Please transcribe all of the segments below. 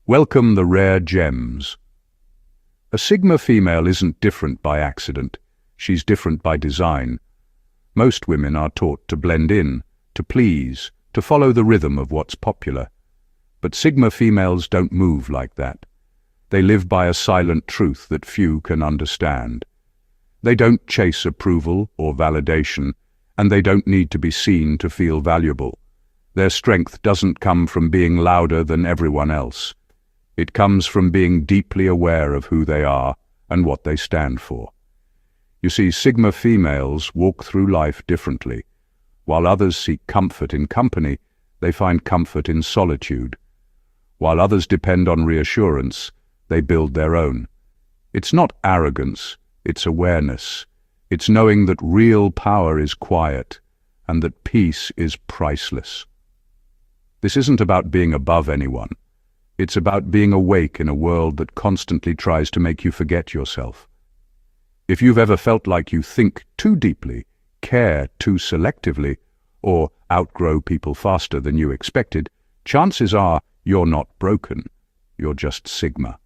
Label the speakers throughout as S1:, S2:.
S1: Welcome the rare gems. A Sigma female isn't different by accident. She's different by design. Most women are taught to blend in, to please, to follow the rhythm of what's popular. But Sigma females don't move like that. They live by a silent truth that few can understand. They don't chase approval or validation, and they don't need to be seen to feel valuable. Their strength doesn't come from being louder than everyone else. It comes from being deeply aware of who they are and what they stand for. You see, Sigma females walk through life differently. While others seek comfort in company, they find comfort in solitude. While others depend on reassurance, they build their own. It's not arrogance, it's awareness. It's knowing that real power is quiet and that peace is priceless. This isn't about being above anyone. It's about being awake in a world that constantly tries to make you forget yourself. If you've ever felt like you think too deeply, care too selectively, or outgrow people faster than you expected, chances are you're not broken, you're just Sigma.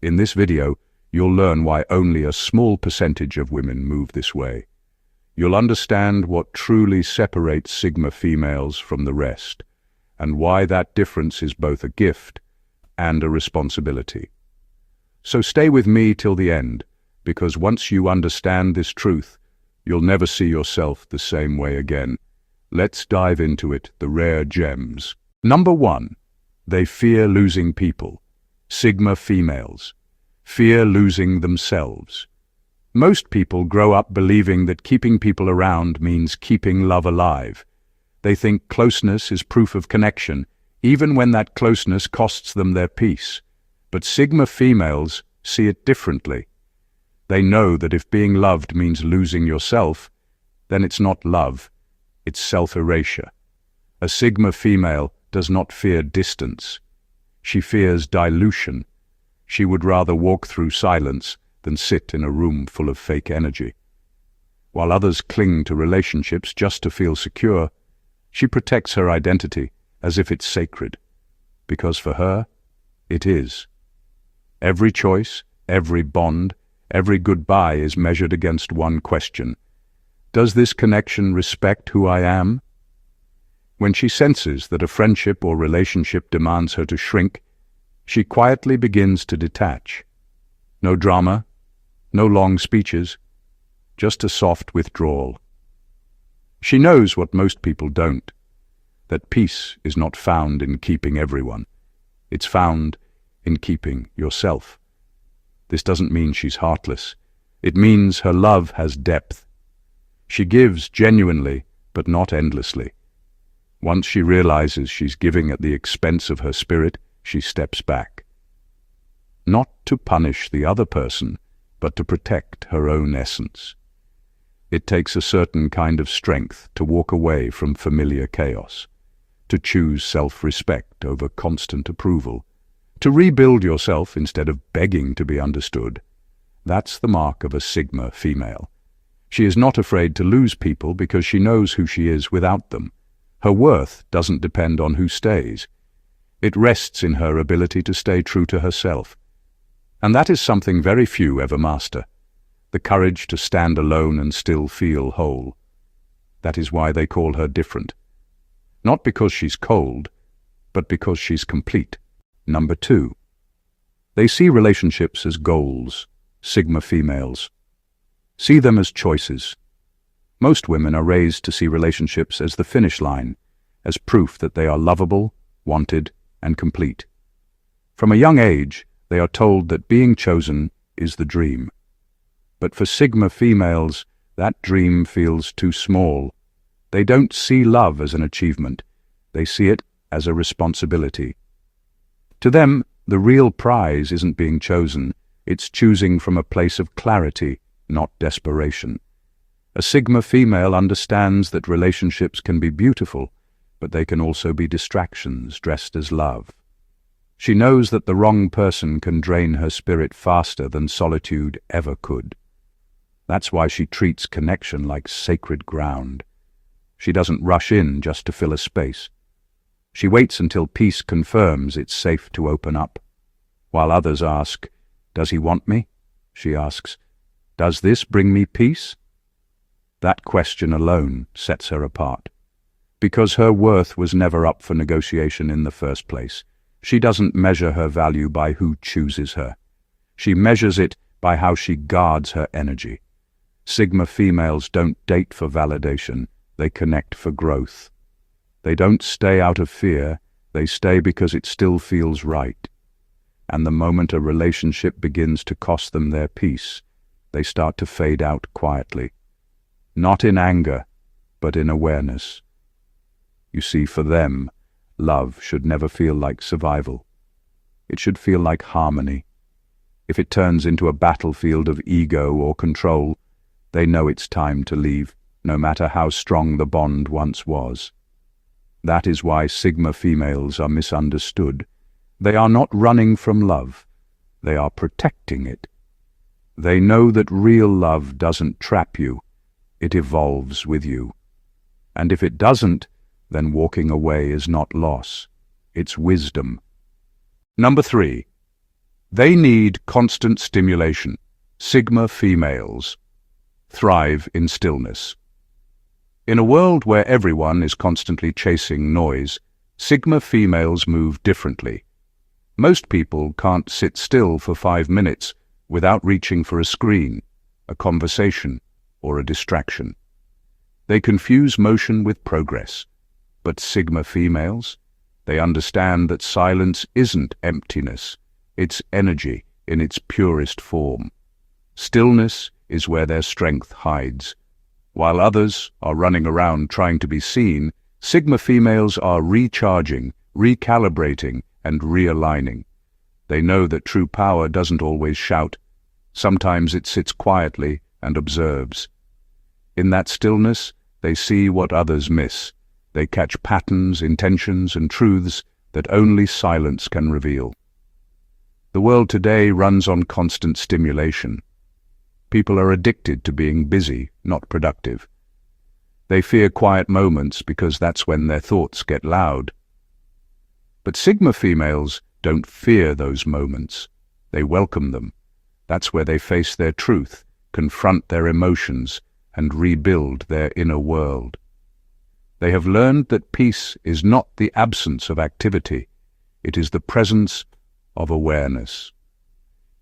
S1: In this video, you'll learn why only a small percentage of women move this way. You'll understand what truly separates Sigma females from the rest, and why that difference is both a gift and a responsibility. So stay with me till the end, because once you understand this truth, you'll never see yourself the same way again. Let's dive into it, the rare gems. Number 1. They fear losing people. Sigma females. Fear losing themselves. Most people grow up believing that keeping people around means keeping love alive. They think closeness is proof of connection, even when that closeness costs them their peace. But Sigma females see it differently. They know that if being loved means losing yourself, then it's not love, it's self-erasure. A Sigma female does not fear distance. She fears dilution. She would rather walk through silence than sit in a room full of fake energy. While others cling to relationships just to feel secure, she protects her identity as if it's sacred, because for her, it is. Every choice, every bond, every goodbye is measured against one question. Does this connection respect who I am? When she senses that a friendship or relationship demands her to shrink, she quietly begins to detach. No drama, no long speeches, just a soft withdrawal. She knows what most people don't, that peace is not found in keeping everyone. It's found in keeping yourself. This doesn't mean she's heartless. It means her love has depth. She gives genuinely, but not endlessly. Once she realizes she's giving at the expense of her spirit, she steps back. Not to punish the other person, but to protect her own essence. It takes a certain kind of strength to walk away from familiar chaos, to choose self-respect over constant approval, to rebuild yourself instead of begging to be understood. That's the mark of a Sigma female. She is not afraid to lose people because she knows who she is without them. Her worth doesn't depend on who stays. It rests in her ability to stay true to herself. And that is something very few ever master. The courage to stand alone and still feel whole. That is why they call her different. Not because she's cold, but because she's complete. Number 2. They see relationships as goals. Sigma females. See them as choices. Most women are raised to see relationships as the finish line, as proof that they are lovable, wanted, and complete. From a young age, they are told that being chosen is the dream. But for Sigma females, that dream feels too small. They don't see love as an achievement. They see it as a responsibility. To them, the real prize isn't being chosen. It's choosing from a place of clarity, not desperation. A Sigma female understands that relationships can be beautiful, but they can also be distractions dressed as love. She knows that the wrong person can drain her spirit faster than solitude ever could. That's why she treats connection like sacred ground. She doesn't rush in just to fill a space. She waits until peace confirms it's safe to open up. While others ask, "Does he want me?" she asks, "Does this bring me peace?" That question alone sets her apart. Because her worth was never up for negotiation in the first place. She doesn't measure her value by who chooses her. She measures it by how she guards her energy. Sigma females don't date for validation, they connect for growth. They don't stay out of fear, they stay because it still feels right. And the moment a relationship begins to cost them their peace, they start to fade out quietly. Not in anger, but in awareness. You see, for them, love should never feel like survival. It should feel like harmony. If it turns into a battlefield of ego or control, they know it's time to leave, no matter how strong the bond once was. That is why Sigma females are misunderstood. They are not running from love. They are protecting it. They know that real love doesn't trap you. It evolves with you. And if it doesn't, then walking away is not loss. It's wisdom. Number 3. They need constant stimulation. Sigma females thrive in stillness. In a world where everyone is constantly chasing noise, Sigma females move differently. Most people can't sit still for 5 minutes without reaching for a screen, a conversation, or a distraction. They confuse motion with progress. But Sigma females, they understand that silence isn't emptiness, it's energy in its purest form. Stillness is where their strength hides. While others are running around trying to be seen, Sigma females are recharging, recalibrating, and realigning. They know that true power doesn't always shout. Sometimes it sits quietly and observes. In that stillness, they see what others miss. They catch patterns, intentions, and truths that only silence can reveal. The world today runs on constant stimulation. People are addicted to being busy, not productive. They fear quiet moments because that's when their thoughts get loud. But Sigma females don't fear those moments. They welcome them. That's where they face their truth, confront their emotions, and rebuild their inner world. They have learned that peace is not the absence of activity, it is the presence of awareness.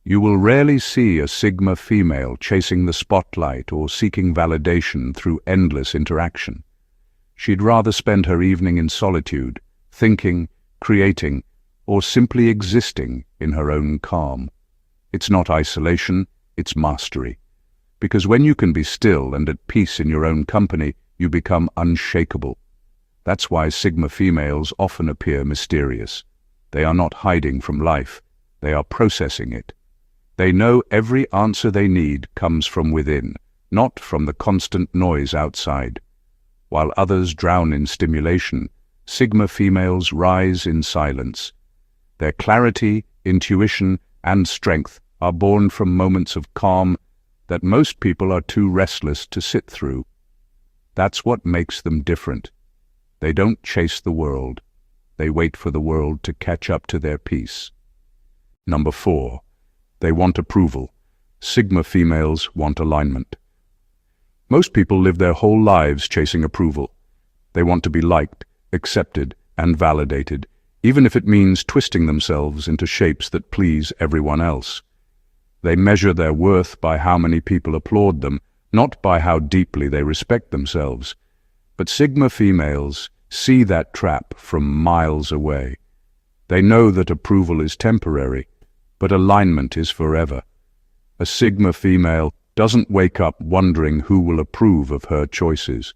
S1: You will rarely see a Sigma female chasing the spotlight or seeking validation through endless interaction. She'd rather spend her evening in solitude, thinking, creating, or simply existing in her own calm. It's not isolation, it's mastery. Because when you can be still and at peace in your own company, you become unshakable. That's why Sigma females often appear mysterious. They are not hiding from life, they are processing it. They know every answer they need comes from within, not from the constant noise outside. While others drown in stimulation, Sigma females rise in silence. Their clarity, intuition, and strength are born from moments of calm that most people are too restless to sit through. That's what makes them different. They don't chase the world. They wait for the world to catch up to their peace. Number 4. They want approval. Sigma females want alignment. Most people live their whole lives chasing approval. They want to be liked, accepted, and validated, even if it means twisting themselves into shapes that please everyone else. They measure their worth by how many people applaud them, not by how deeply they respect themselves. But Sigma females see that trap from miles away. They know that approval is temporary, but alignment is forever. A Sigma female doesn't wake up wondering who will approve of her choices.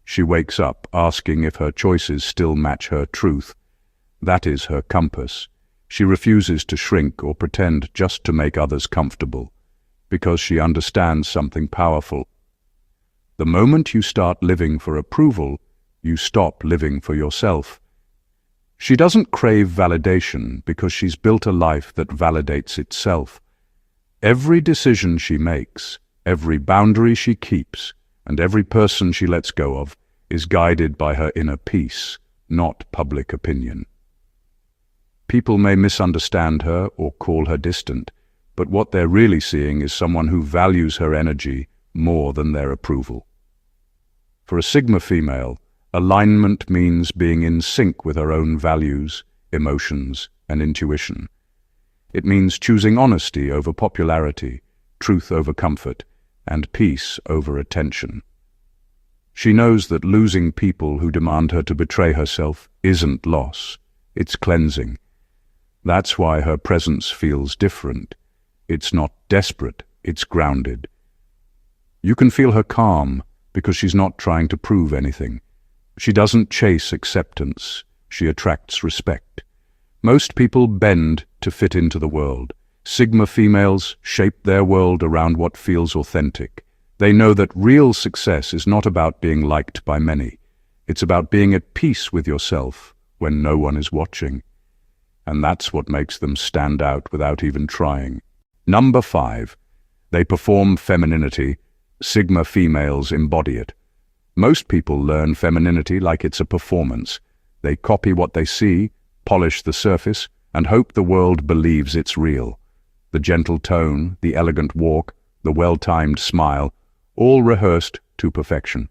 S1: She wakes up asking if her choices still match her truth. That is her compass. She refuses to shrink or pretend just to make others comfortable, because she understands something powerful. The moment you start living for approval, you stop living for yourself. She doesn't crave validation because she's built a life that validates itself. Every decision she makes, every boundary she keeps, and every person she lets go of is guided by her inner peace, not public opinion. People may misunderstand her or call her distant, but what they're really seeing is someone who values her energy more than their approval. For a Sigma female, alignment means being in sync with her own values, emotions, and intuition. It means choosing honesty over popularity, truth over comfort, and peace over attention. She knows that losing people who demand her to betray herself isn't loss, it's cleansing. That's why her presence feels different. It's not desperate, it's grounded. You can feel her calm because she's not trying to prove anything. She doesn't chase acceptance, she attracts respect. Most people bend to fit into the world. Sigma females shape their world around what feels authentic. They know that real success is not about being liked by many. It's about being at peace with yourself when no one is watching. And that's what makes them stand out without even trying. Number 5. They perform femininity. Sigma females embody it. Most people learn femininity like it's a performance. They copy what they see, polish the surface, and hope the world believes it's real. The gentle tone, the elegant walk, the well-timed smile, all rehearsed to perfection.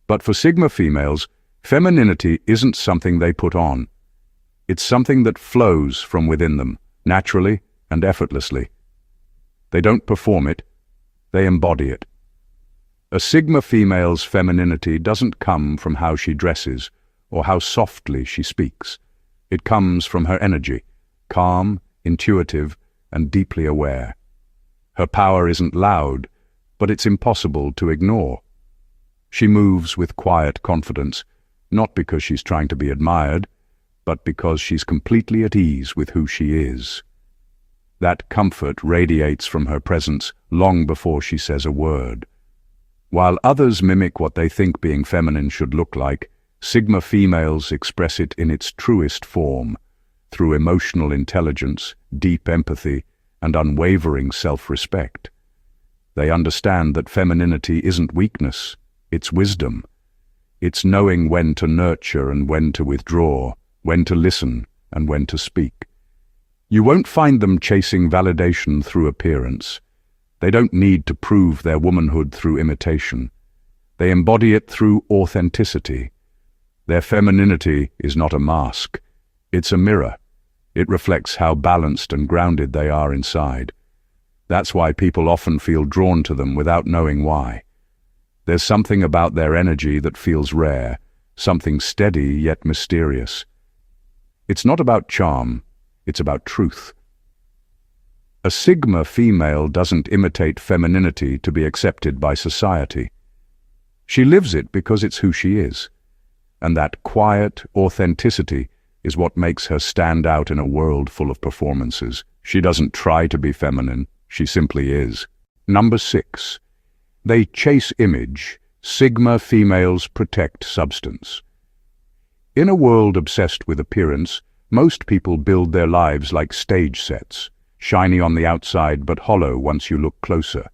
S1: But for Sigma females, femininity isn't something they put on. It's something that flows from within them, naturally and effortlessly. They don't perform it, they embody it. A Sigma female's femininity doesn't come from how she dresses or how softly she speaks. It comes from her energy, calm, intuitive, and deeply aware. Her power isn't loud, but it's impossible to ignore. She moves with quiet confidence, not because she's trying to be admired, but because she's completely at ease with who she is. That comfort radiates from her presence long before she says a word. While others mimic what they think being feminine should look like, Sigma females express it in its truest form, through emotional intelligence, deep empathy, and unwavering self-respect. They understand that femininity isn't weakness, it's wisdom. It's knowing when to nurture and when to withdraw, when to listen and when to speak. You won't find them chasing validation through appearance. They don't need to prove their womanhood through imitation. They embody it through authenticity. Their femininity is not a mask. It's a mirror. It reflects how balanced and grounded they are inside. That's why people often feel drawn to them without knowing why. There's something about their energy that feels rare, something steady yet mysterious. It's not about charm, it's about truth. A Sigma female doesn't imitate femininity to be accepted by society. She lives it because it's who she is. And that quiet authenticity is what makes her stand out in a world full of performances. She doesn't try to be feminine, she simply is. Number 6. They chase image. Sigma females protect substance. In a world obsessed with appearance, most people build their lives like stage sets, shiny on the outside but hollow once you look closer.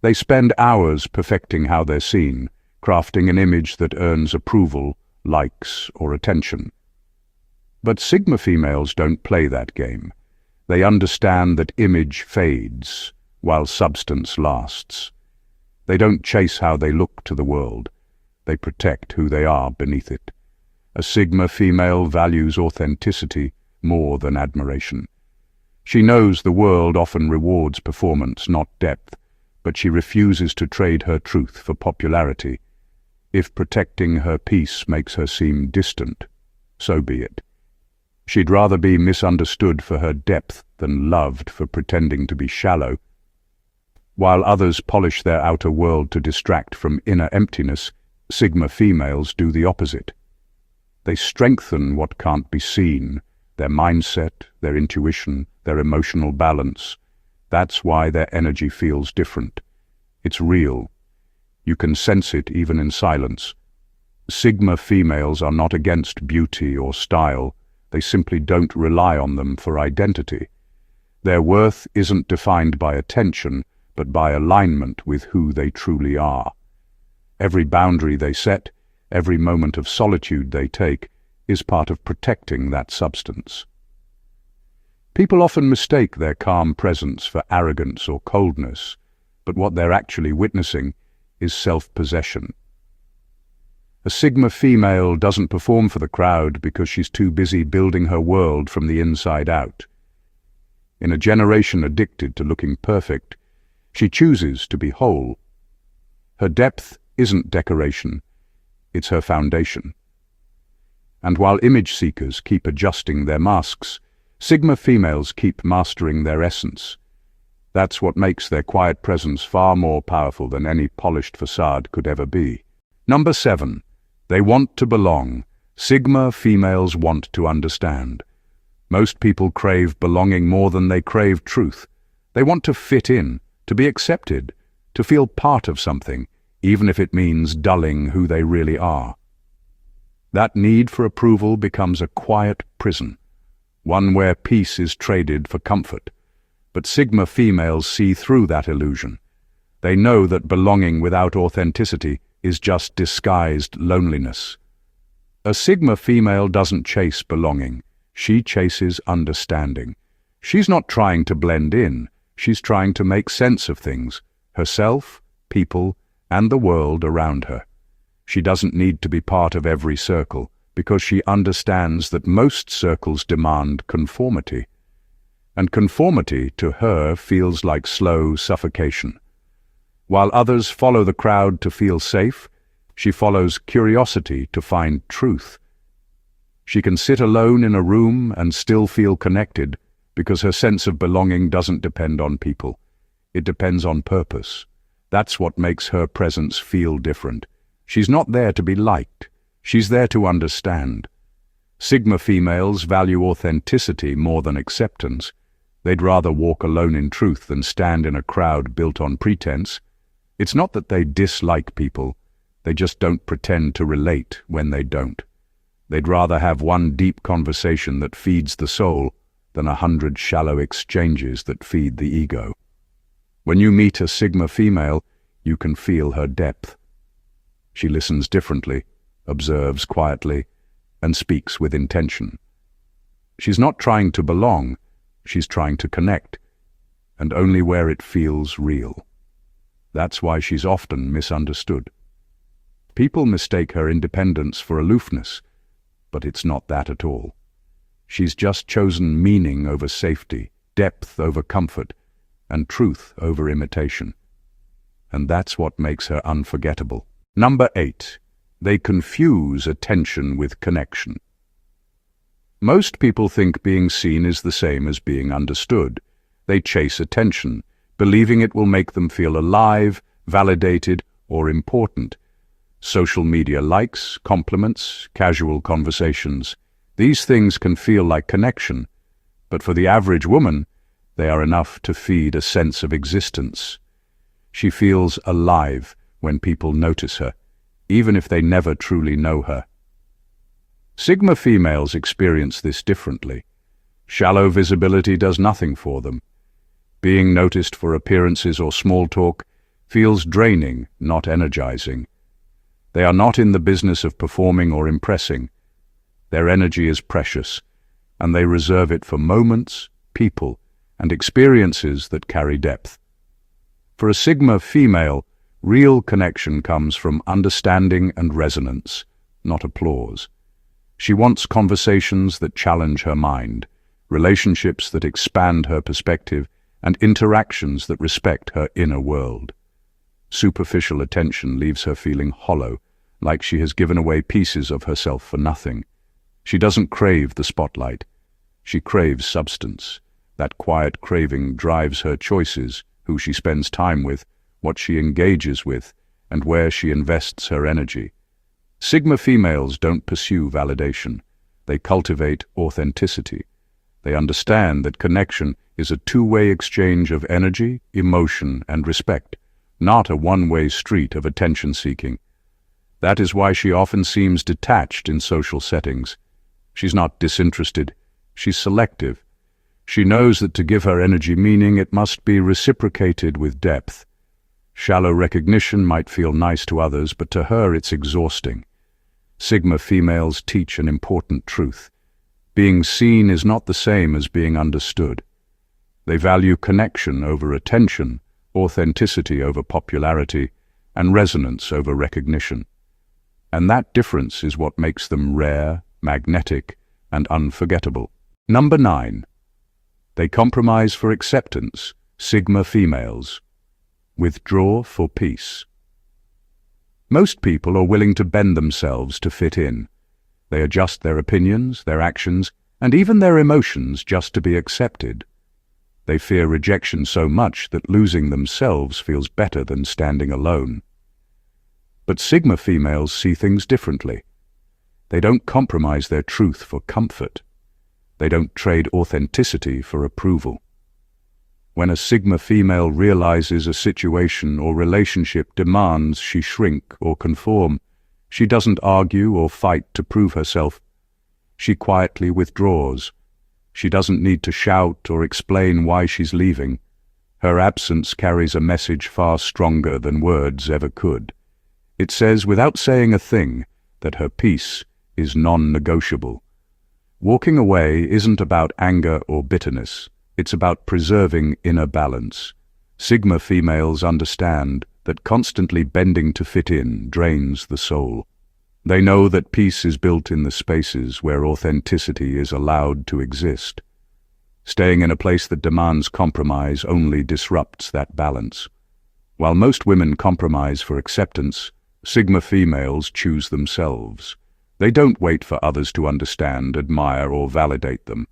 S1: They spend hours perfecting how they're seen, crafting an image that earns approval, likes, or attention. But Sigma females don't play that game. They understand that image fades, while substance lasts. They don't chase how they look to the world. They protect who they are beneath it. A Sigma female values authenticity more than admiration. She knows the world often rewards performance, not depth, but she refuses to trade her truth for popularity. If protecting her peace makes her seem distant, so be it. She'd rather be misunderstood for her depth than loved for pretending to be shallow. While others polish their outer world to distract from inner emptiness, Sigma females do the opposite. They strengthen what can't be seen, their mindset, their intuition, their emotional balance. That's why their energy feels different. It's real. You can sense it even in silence. Sigma females are not against beauty or style. They simply don't rely on them for identity. Their worth isn't defined by attention, but by alignment with who they truly are. Every boundary they set, Every moment of solitude they take is part of protecting that substance. People often mistake their calm presence for arrogance or coldness, but what they're actually witnessing is self-possession. A Sigma female doesn't perform for the crowd because she's too busy building her world from the inside out. In a generation addicted to looking perfect, she chooses to be whole. Her depth isn't decoration, it's her foundation. And while image seekers keep adjusting their masks, Sigma females keep mastering their essence. That's what makes their quiet presence far more powerful than any polished facade could ever be. Number 7. They want to belong. Sigma females want to understand. Most people crave belonging more than they crave truth. They want to fit in, to be accepted, to feel part of something, even if it means dulling who they really are. That need for approval becomes a quiet prison, one where peace is traded for comfort. But Sigma females see through that illusion. They know that belonging without authenticity is just disguised loneliness. A Sigma female doesn't chase belonging, she chases understanding. She's not trying to blend in, she's trying to make sense of things, herself, people, and the world around her. She doesn't need to be part of every circle, because she understands that most circles demand conformity. And conformity to her feels like slow suffocation. While others follow the crowd to feel safe, she follows curiosity to find truth. She can sit alone in a room and still feel connected because her sense of belonging doesn't depend on people. It depends on purpose. That's what makes her presence feel different. She's not there to be liked. She's there to understand. Sigma females value authenticity more than acceptance. They'd rather walk alone in truth than stand in a crowd built on pretense. It's not that they dislike people. They just don't pretend to relate when they don't. They'd rather have one deep conversation that feeds the soul than 100 shallow exchanges that feed the ego. When you meet a Sigma female, you can feel her depth. She listens differently, observes quietly, and speaks with intention. She's not trying to belong, she's trying to connect, and only where it feels real. That's why she's often misunderstood. People mistake her independence for aloofness, but it's not that at all. She's just chosen meaning over safety, depth over comfort, and truth over imitation. And that's what makes her unforgettable. Number 8. They confuse attention with connection. Most people think being seen is the same as being understood. They chase attention, believing it will make them feel alive, validated, or important. Social media likes, compliments, casual conversations. These things can feel like connection, but for the average woman, they are enough to feed a sense of existence. She feels alive when people notice her, even if they never truly know her. Sigma females experience this differently. Shallow visibility does nothing for them. Being noticed for appearances or small talk feels draining, not energizing. They are not in the business of performing or impressing. Their energy is precious, and they reserve it for moments, people, and experiences that carry depth. For a Sigma female, real connection comes from understanding and resonance, not applause. She wants conversations that challenge her mind, relationships that expand her perspective, and interactions that respect her inner world. Superficial attention leaves her feeling hollow, like she has given away pieces of herself for nothing. She doesn't crave the spotlight. She craves substance. That quiet craving drives her choices, who she spends time with, what she engages with, and where she invests her energy. Sigma females don't pursue validation. They cultivate authenticity. They understand that connection is a two-way exchange of energy, emotion, and respect, not a one-way street of attention-seeking. That is why she often seems detached in social settings. She's not disinterested. She's selective. She knows that to give her energy meaning, it must be reciprocated with depth. Shallow recognition might feel nice to others, but to her it's exhausting. Sigma females teach an important truth. Being seen is not the same as being understood. They value connection over attention, authenticity over popularity, and resonance over recognition. And that difference is what makes them rare, magnetic, and unforgettable. Number 9. They compromise for acceptance. Sigma females withdraw for peace. Most people are willing to bend themselves to fit in. They adjust their opinions, their actions, and even their emotions just to be accepted. They fear rejection so much that losing themselves feels better than standing alone. But Sigma females see things differently. They don't compromise their truth for comfort. They don't trade authenticity for approval. When a Sigma female realizes a situation or relationship demands she shrink or conform, she doesn't argue or fight to prove herself. She quietly withdraws. She doesn't need to shout or explain why she's leaving. Her absence carries a message far stronger than words ever could. It says, without saying a thing, that her peace is non-negotiable. Walking away isn't about anger or bitterness. It's about preserving inner balance. Sigma females understand that constantly bending to fit in drains the soul. They know that peace is built in the spaces where authenticity is allowed to exist. Staying in a place that demands compromise only disrupts that balance. While most women compromise for acceptance, Sigma females choose themselves. They don't wait for others to understand, admire, or validate them.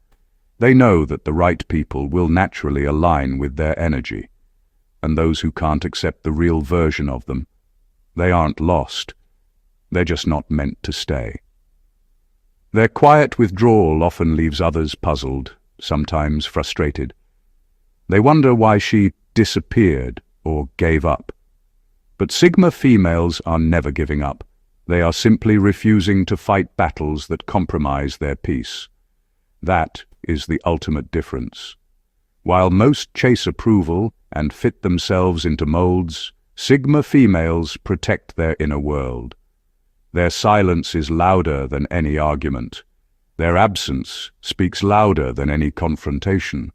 S1: They know that the right people will naturally align with their energy. And those who can't accept the real version of them, they aren't lost. They're just not meant to stay. Their quiet withdrawal often leaves others puzzled, sometimes frustrated. They wonder why she disappeared or gave up. But Sigma females are never giving up. They are simply refusing to fight battles that compromise their peace. That is the ultimate difference. While most chase approval and fit themselves into molds, Sigma females protect their inner world. Their silence is louder than any argument. Their absence speaks louder than any confrontation.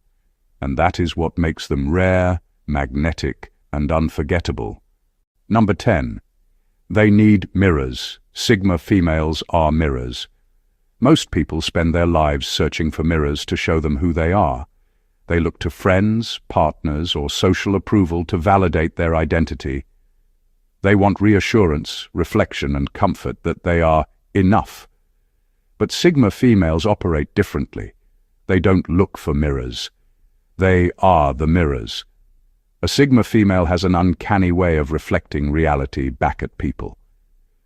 S1: And that is what makes them rare, magnetic, and unforgettable. Number 10. They need mirrors. Sigma females are mirrors. Most people spend their lives searching for mirrors to show them who they are. They look to friends, partners, or social approval to validate their identity. They want reassurance, reflection, and comfort that they are enough. But Sigma females operate differently. They don't look for mirrors. They are the mirrors. A Sigma female has an uncanny way of reflecting reality back at people.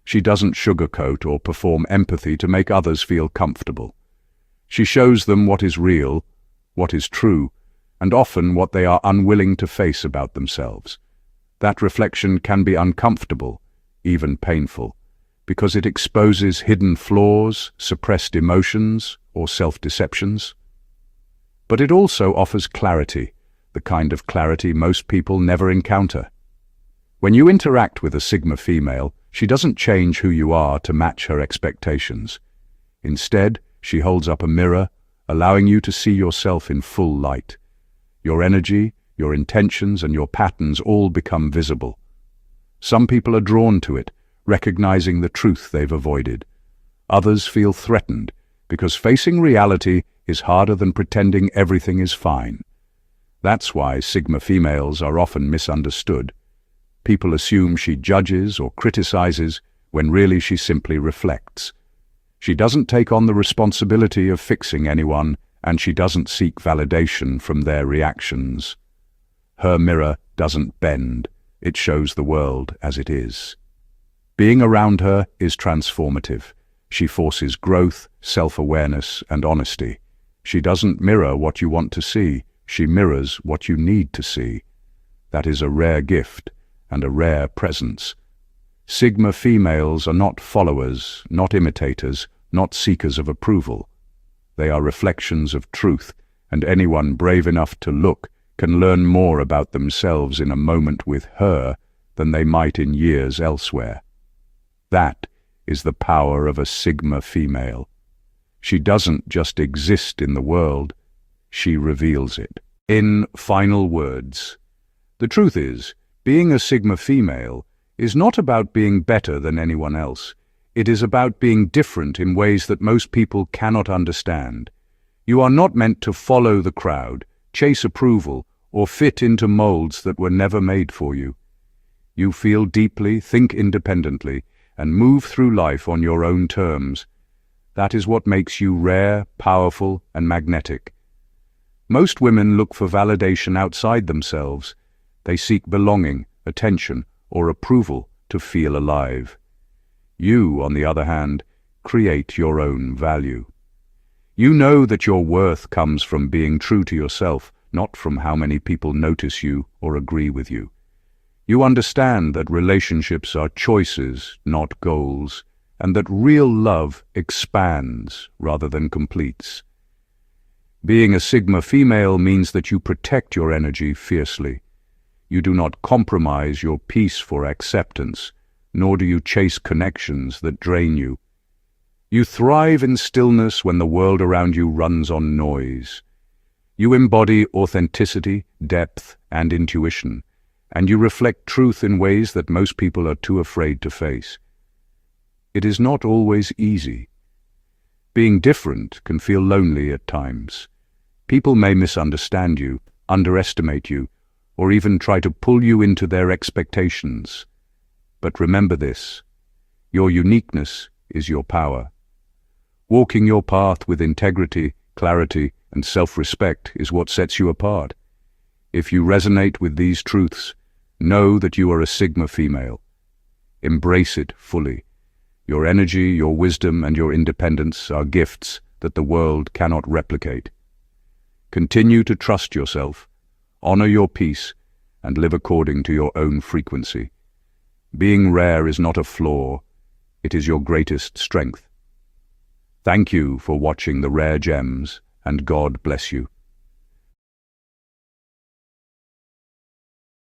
S1: She doesn't sugarcoat or perform empathy to make others feel comfortable. She shows them what is real, what is true, and often what they are unwilling to face about themselves. That reflection can be uncomfortable, even painful, because it exposes hidden flaws, suppressed emotions, or self-deceptions. But it also offers clarity, the kind of clarity most people never encounter. When you interact with a Sigma female, she doesn't change who you are to match her expectations. Instead, she holds up a mirror, allowing you to see yourself in full light. Your energy, your intentions, and your patterns all become visible. Some people are drawn to it, recognizing the truth they've avoided. Others feel threatened, because facing reality is harder than pretending everything is fine. That's why Sigma females are often misunderstood. People assume she judges or criticizes when really she simply reflects. She doesn't take on the responsibility of fixing anyone, and she doesn't seek validation from their reactions. Her mirror doesn't bend, it shows the world as it is. Being around her is transformative. She forces growth, self-awareness, and honesty. She doesn't mirror what you want to see, she mirrors what you need to see. That is a rare gift and a rare presence. Sigma females are not followers, not imitators, not seekers of approval. They are reflections of truth, and anyone brave enough to look can learn more about themselves in a moment with her than they might in years elsewhere. That is the power of a Sigma female. She doesn't just exist in the world, she reveals it. In final words, the truth is, being a Sigma female is not about being better than anyone else. It is about being different in ways that most people cannot understand. You are not meant to follow the crowd, chase approval, or fit into molds that were never made for you. You feel deeply, think independently, and move through life on your own terms. That is what makes you rare, powerful, and magnetic. Most women look for validation outside themselves. They seek belonging, attention, or approval to feel alive. You, on the other hand, create your own value. You know that your worth comes from being true to yourself, not from how many people notice you or agree with you. You understand that relationships are choices, not goals, and that real love expands rather than completes. Being a Sigma female means that you protect your energy fiercely. You do not compromise your peace for acceptance, nor do you chase connections that drain you. You thrive in stillness when the world around you runs on noise. You embody authenticity, depth, and intuition, and you reflect truth in ways that most people are too afraid to face. It is not always easy. Being different can feel lonely at times. People may misunderstand you, underestimate you, or even try to pull you into their expectations. But remember this: your uniqueness is your power. Walking your path with integrity, clarity, and self-respect is what sets you apart. If you resonate with these truths, know that you are a Sigma female. Embrace it fully. Your energy, your wisdom, and your independence are gifts that the world cannot replicate. Continue to trust yourself, honor your peace, and live according to your own frequency. Being rare is not a flaw, it is your greatest strength. Thank you for watching The Rare Gems, and God bless you.